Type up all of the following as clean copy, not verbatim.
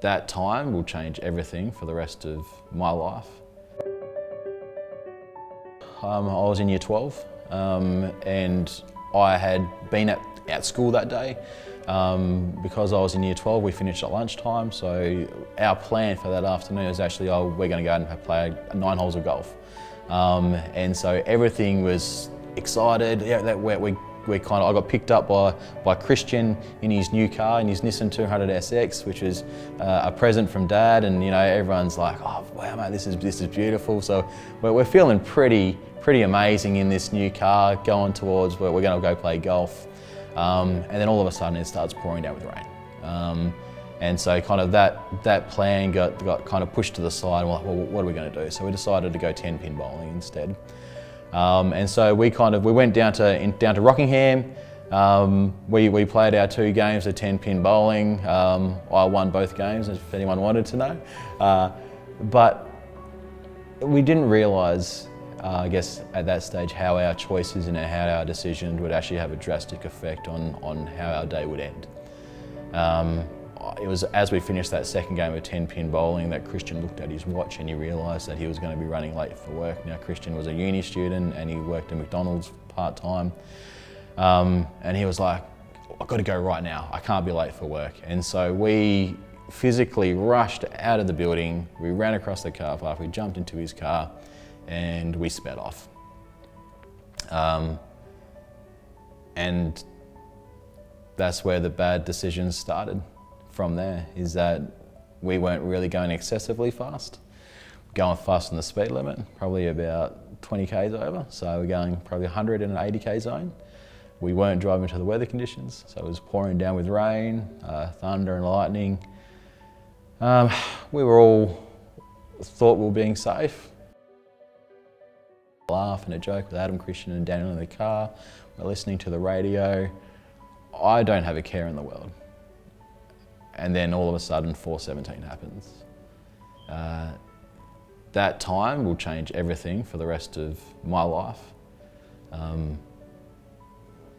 That time will change everything for the rest of my life. I was in year 12 and I had been at school that day. Because I was in year 12, we finished at lunchtime, so our plan for that afternoon was actually, we're going to go out and play 9 holes of golf. And so everything was excited. Yeah, I got picked up by Christian in his new car, in his Nissan 200 SX, which was a present from Dad, and everyone's like, "Oh wow, mate, this is beautiful." So we're feeling pretty amazing in this new car, going towards where we're going to go play golf. And then all of a sudden it starts pouring down with rain. And so kind of that plan got kind of pushed to the side, and we're like, well, what are we going to do? So we decided to go 10-pin bowling instead. And so we went down to Rockingham. We played our 2 games of 10-pin bowling. I won both games, if anyone wanted to know. But we didn't realise, I guess, at that stage, how our choices and how our decisions would actually have a drastic effect on how our day would end. It was as we finished that second game of 10-pin bowling that Christian looked at his watch and he realised that he was going to be running late for work. Now, Christian was a uni student and he worked at McDonald's part-time. And he was like, "I've got to go right now, I can't be late for work." And so we physically rushed out of the building, we ran across the car park, we jumped into his car and we sped off. And that's where the bad decisions started. From there is that we weren't really going excessively fast, going faster than the speed limit, probably about 20 k's over, so we're going probably 100 in an 80 k zone. We weren't driving to the weather conditions, so it was pouring down with rain, thunder and lightning. We were all thought we were being safe. Laugh and a joke with Adam, Christian and Daniel in the car. We're listening to the radio. I don't have a care in the world. And then all of a sudden 417 happens. That time will change everything for the rest of my life.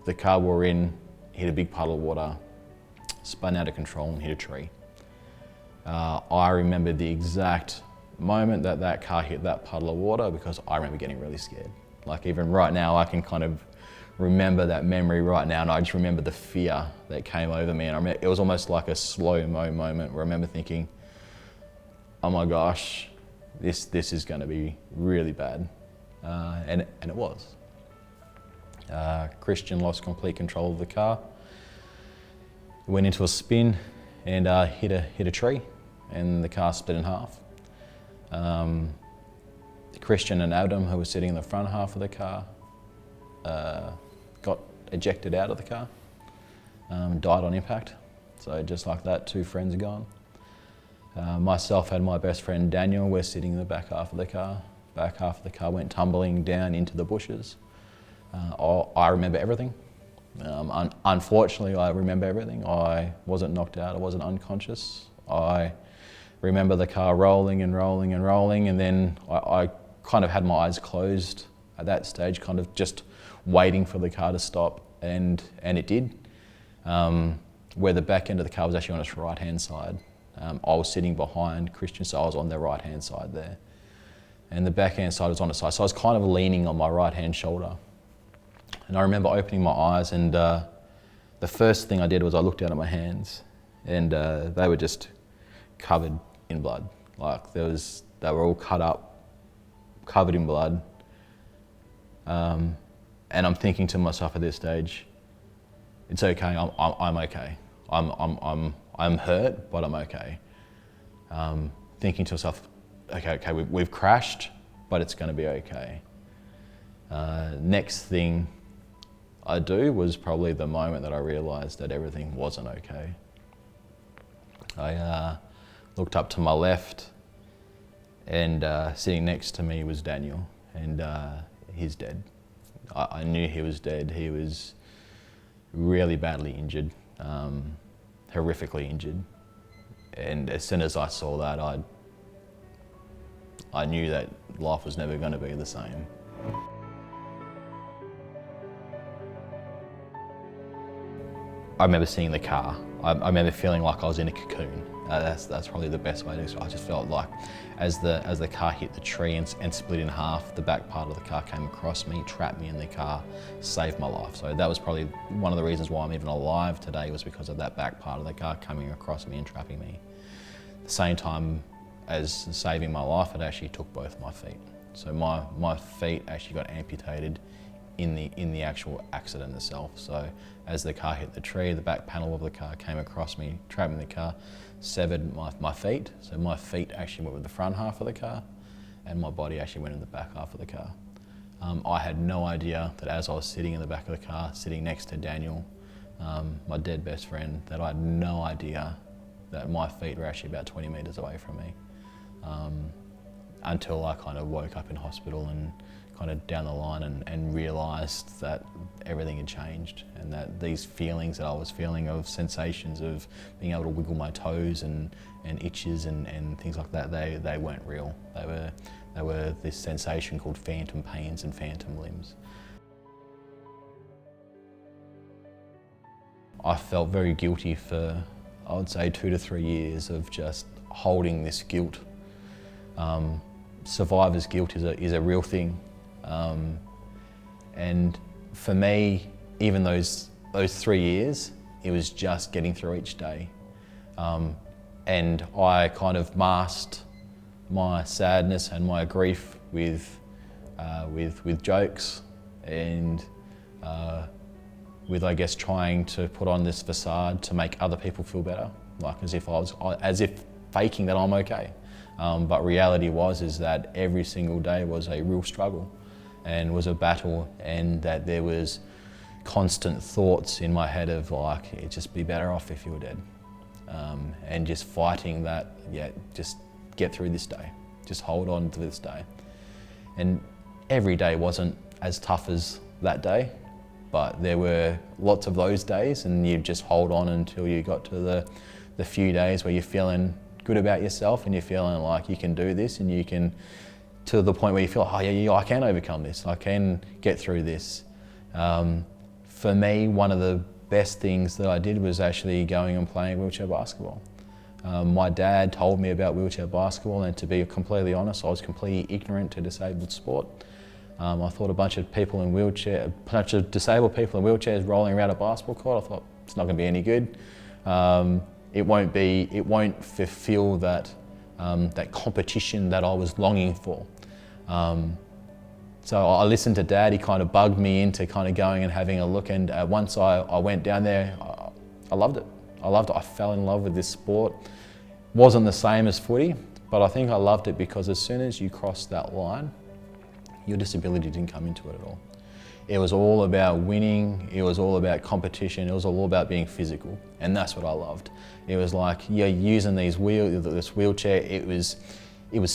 The car we were in hit a big puddle of water, spun out of control and hit a tree. I remember the exact moment that car hit that puddle of water because I remember getting really scared. Like even right now I can kind of remember that memory right now, and I just remember the fear that came over me, and it was almost like a slow-mo moment where I remember thinking, oh my gosh, this is going to be really bad, and it was. Christian lost complete control of the car, went into a spin and hit a tree, and the car split in half. Christian and Adam, who were sitting in the front half of the car, got ejected out of the car, died on impact. So just like that, 2 friends are gone. Myself and my best friend Daniel were sitting in the back half of the car. Back half of the car went tumbling down into the bushes. I remember everything. Unfortunately, I remember everything. I wasn't knocked out, I wasn't unconscious. I remember the car rolling and rolling and rolling, and then I kind of had my eyes closed at that stage, kind of just waiting for the car to stop, and it did. Where the back end of the car was actually on its right-hand side. I was sitting behind Christian, so I was on the right-hand side there. And the back-hand side was on the side, so I was kind of leaning on my right-hand shoulder. And I remember opening my eyes, and the first thing I did was I looked down at my hands, and they were just covered in blood. Like they were all cut up, covered in blood. And I'm thinking to myself at this stage, it's okay, I'm okay. I'm hurt, but I'm okay. Thinking to myself, okay, we've crashed, but it's going to be okay. Next thing I do was probably the moment that I realised that everything wasn't okay. I looked up to my left, and sitting next to me was Daniel, and he's dead. I knew he was dead. He was really badly injured, horrifically injured. And as soon as I saw that, I knew that life was never going to be the same. I remember seeing the car. I remember feeling like I was in a cocoon. That's probably the best way to describe it. I just felt like as the car hit the tree and split in half, the back part of the car came across me, trapped me in the car, saved my life. So that was probably one of the reasons why I'm even alive today, was because of that back part of the car coming across me and trapping me. At the same time as saving my life, it actually took both my feet. So my feet actually got amputated in the actual accident itself. So as the car hit the tree, the back panel of the car came across me, trapped me in the car, severed my feet. So my feet actually went with the front half of the car, and my body actually went in the back half of the car. I had no idea that as I was sitting in the back of the car, sitting next to Daniel, my dead best friend, that I had no idea that my feet were actually about 20 metres away from me. Until I kind of woke up in hospital and kind of down the line and realised that everything had changed, and that these feelings that I was feeling, of sensations of being able to wiggle my toes and itches and things like that, they weren't real. They were this sensation called phantom pains and phantom limbs. I felt very guilty for, I would say, 2 to 3 years of just holding this guilt. Survivor's guilt is a real thing. And for me, even those 3 years, it was just getting through each day. And I kind of masked my sadness and my grief with jokes and with, I guess, trying to put on this facade to make other people feel better, like as if faking that I'm okay. But reality is that every single day was a real struggle and was a battle, and that there was constant thoughts in my head of like, it'd just be better off if you were dead. And just fighting that, yeah, just get through this day, just hold on to this day. And every day wasn't as tough as that day, but there were lots of those days, and you'd just hold on until you got to the few days where you're feeling good about yourself and you're feeling like you can do this, and you can, to the point where you feel, oh yeah, I can overcome this, I can get through this. For me, one of the best things that I did was actually going and playing wheelchair basketball. My dad told me about wheelchair basketball, and to be completely honest, I was completely ignorant to disabled sport. I thought a bunch of disabled people in wheelchairs rolling around a basketball court, I thought it's not going to be any good. It won't fulfill that competition that I was longing for. So I listened to Dad. He kind of bugged me into kind of going and having a look, and once I went down there, I loved it. I fell in love with this sport. Wasn't the same as footy, but I think I loved it because as soon as you crossed that line, your disability didn't come into it at all. It was all about winning, it was all about competition, it was all about being physical, and that's what I loved. It was like, yeah, using this wheelchair, it was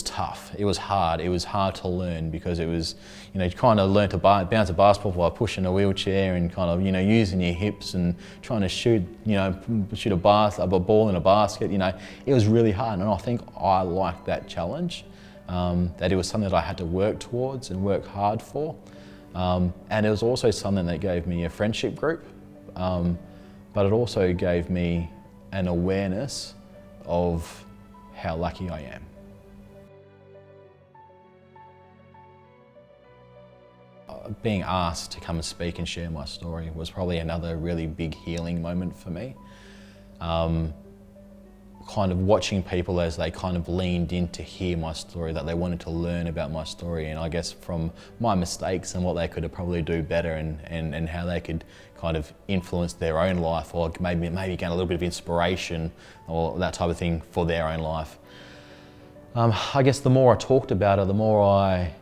tough, it was hard to learn, because it was, you kind of learn to bounce a basketball by pushing a wheelchair and kind of, using your hips and trying to shoot a ball in a basket, it was really hard, and I think I liked that challenge, that it was something that I had to work towards and work hard for. And it was also something that gave me a friendship group, but it also gave me an awareness of how lucky I am. Being asked to come and speak and share my story was probably another really big healing moment for me. Kind of watching people as they kind of leaned in to hear my story, that they wanted to learn about my story, and I guess from my mistakes and what they could probably do better, and how they could kind of influence their own life, or maybe gain a little bit of inspiration or that type of thing for their own life. I guess the more I talked about it, the more I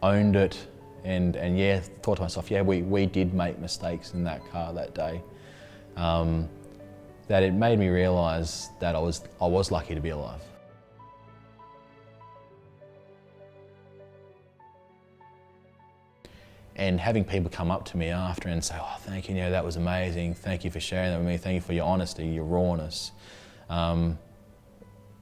owned it, and yeah, thought to myself, yeah, we did make mistakes in that car that day. That it made me realise that I was lucky to be alive. And having people come up to me after and say, oh, thank you, that was amazing, thank you for sharing that with me, thank you for your honesty, your rawness.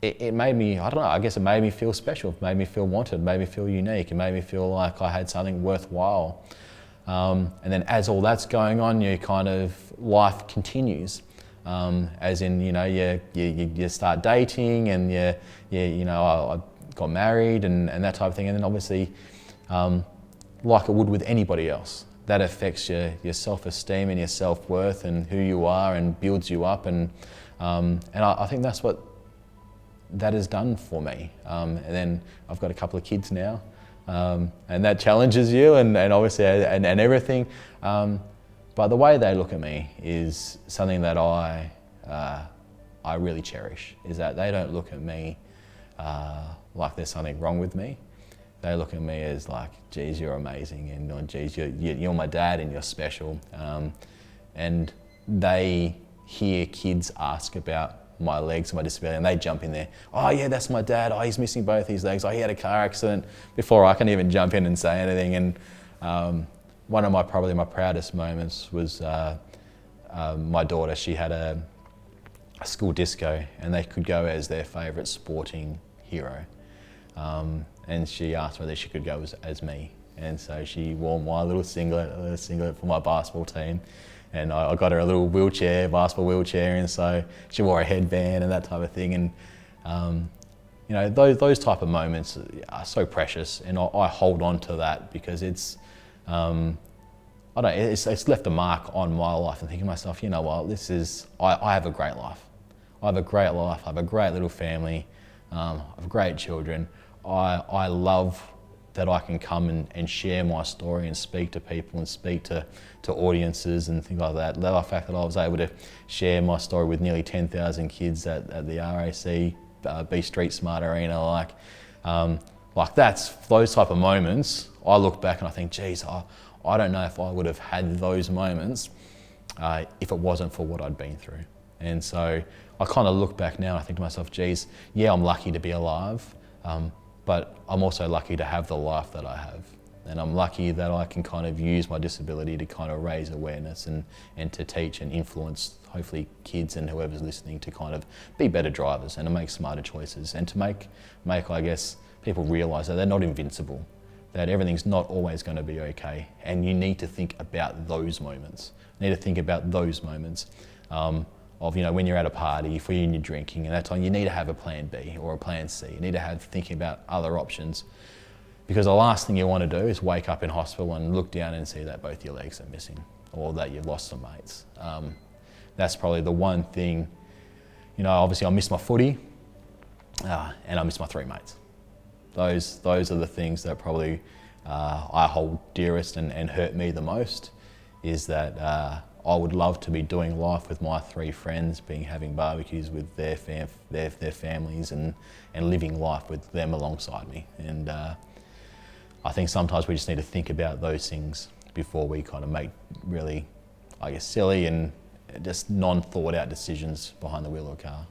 It made me, I don't know, I guess it made me feel special, it made me feel wanted, it made me feel unique, it made me feel like I had something worthwhile. And then as all that's going on, you kind of, life continues. As in, you know, you start dating, and I got married and that type of thing. And then obviously, like it would with anybody else, that affects your self-esteem and your self-worth and who you are, and builds you up. And I think that's what that has done for me. And then I've got a couple of kids now, and that challenges you, and obviously and everything. But the way they look at me is something that I really cherish. Is that they don't look at me like there's something wrong with me. They look at me as like, geez, you're amazing, and oh, geez, you're my dad, and you're special. And they hear kids ask about my legs and my disability, and they jump in there. Oh yeah, that's my dad. Oh, he's missing both his legs. Oh, he had a car accident, before I can even jump in and say anything. And one of probably my proudest moments was my daughter. She had a school disco, and they could go as their favourite sporting hero. And she asked whether she could go as me. And so she wore my little singlet for my basketball team. And I got her a little basketball wheelchair, and so she wore a headband and that type of thing. And you know, those type of moments are so precious, and I hold on to that because it's left a mark on my life. And thinking to myself, you know what, I have a great life. I have a great life. I have a great little family. I have great children. I love that I can come and share my story and speak to people and speak to audiences and things like that. The fact that I was able to share my story with nearly 10,000 kids at the RAC Be Street Smart Arena, like that's those type of moments. I look back and I think, geez, I don't know if I would have had those moments if it wasn't for what I'd been through. And so I kind of look back now and I think to myself, geez, yeah, I'm lucky to be alive, but I'm also lucky to have the life that I have. And I'm lucky that I can kind of use my disability to kind of raise awareness and to teach and influence, hopefully, kids and whoever's listening to kind of be better drivers and to make smarter choices, and to make I guess, people realise that they're not invincible, that everything's not always going to be okay, and you need to think about those moments. You need to think about those moments of, you know, when you're at a party, if you're drinking, and that time you need to have a plan B or a plan C. You need to have thinking about other options, because the last thing you want to do is wake up in hospital and look down and see that both your legs are missing, or that you've lost some mates. That's probably the one thing. You know, obviously I miss my footy, and I miss my 3 mates. Those are the things that probably I hold dearest and hurt me the most, is that I would love to be doing life with my 3 friends, having barbecues with their families, and living life with them alongside me. And I think sometimes we just need to think about those things before we kind of make really, I guess, silly and just non-thought out decisions behind the wheel of a car.